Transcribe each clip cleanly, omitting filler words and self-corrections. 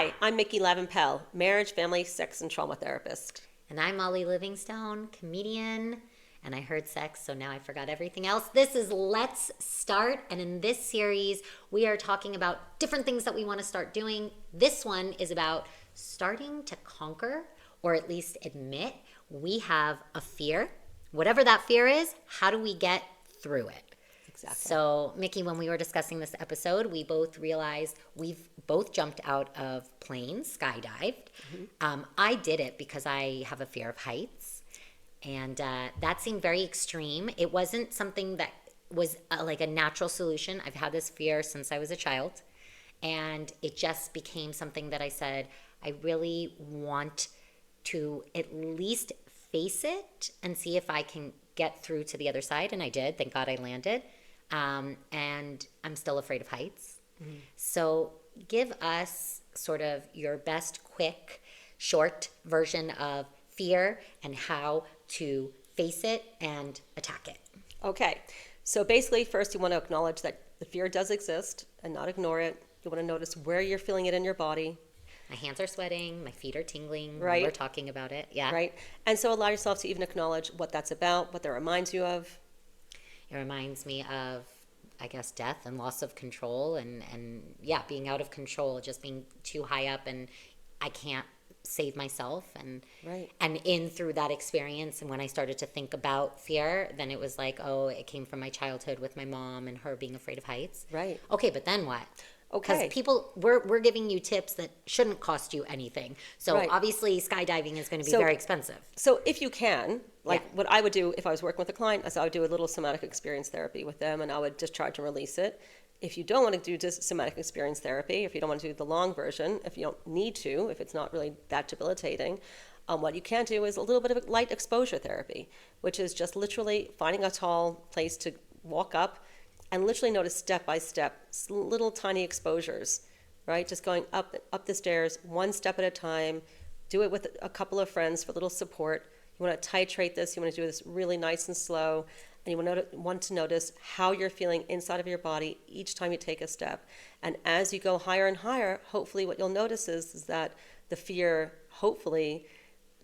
Hi, I'm Micki Lavin-Pell, marriage, family, sex, and trauma therapist. And I'm Molly Livingstone, comedian, and I heard sex, so now I forgot everything else. This is Let's Start, and in this series, we are talking about different things that we want to start doing. This one is about starting to conquer, or at least admit, we have a fear. Whatever that fear is, how do we get through it? Exactly. So, Micki, when we were discussing this episode, we both realized we've both jumped out of planes, skydived. I did it because I have a fear of heights, and that seemed very extreme. It wasn't something that was like a natural solution. I've had this fear since I was a child, and it just became something that I said, I really want to at least face it and see if I can get through to the other side, and I did. Thank God I landed. And I'm still afraid of heights. So give us sort of your best, quick, short version of fear and how to face it and attack it. Okay, so basically, first you want to acknowledge that the fear does exist and not ignore it. You want to notice where you're feeling it in your body. My hands are sweating, my feet are tingling Right. while we're talking about it. Yeah. Right? And so allow yourself to even acknowledge what that's about, what that reminds you of. It reminds me of, I guess, death and loss of control and yeah, being out of control, just being too high up and I can't save myself. And Right. and in through that experience, and when I started to think about fear, then it was like, oh, it came from my childhood with my mom and her being afraid of heights. Right. Okay, but then what? Okay. Because people, we're giving you tips that shouldn't cost you anything. So Right. obviously skydiving is going to be So- very expensive. So if you can, like Yeah. what I would do if I was working with a client, is I would do a little somatic experience therapy with them and I would discharge and release it. If you don't want to do just somatic experience therapy, if you don't want to do the long version, if you don't need to, if it's not really that debilitating, what you can do is a little bit of light exposure therapy, which is just literally finding a tall place to walk up and literally notice step by step, little tiny exposures, right? Just going up the stairs, one step at a time. Do it with a couple of friends for a little support. You want to titrate this. You want to do this really nice and slow. And you want to notice how you're feeling inside of your body each time you take a step. And as you go higher and higher, hopefully what you'll notice is that the fear hopefully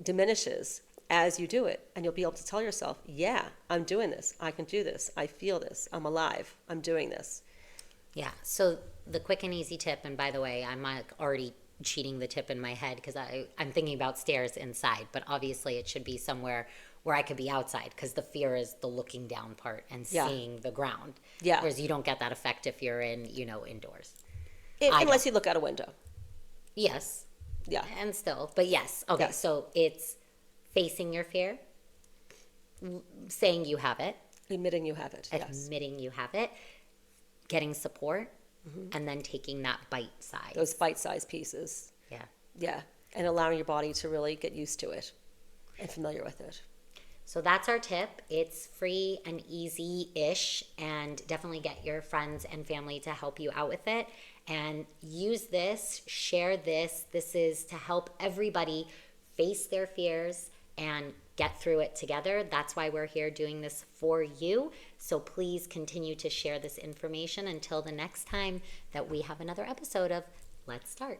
diminishes as you do it. And you'll be able to tell yourself, yeah, I'm doing this. I can do this. I feel this. I'm alive. I'm doing this. Yeah. So the quick and easy tip, and by the way, I'm like already cheating the tip in my head because I'm thinking about stairs inside, but obviously it should be somewhere where I could be outside because the fear is the looking down part and Yeah. seeing the ground. Yeah. Whereas you don't get that effect if you're in, indoors. Unless you look out a window. Yes. Yeah. And still, but yes. Okay. Yes. So it's facing your fear, saying you have it, Admitting you have it. Yes. admitting you have it, getting support, and then taking that bite size. Those bite-sized pieces. Yeah. Yeah. And allowing your body to really get used to it and familiar with it. So that's our tip. It's free and easy-ish, and definitely get your friends and family to help you out with it. And use this, share this. This is to help everybody face their fears and get through it together. That's why we're here doing this for you. So please continue to share this information until the next time that we have another episode of Let's Start.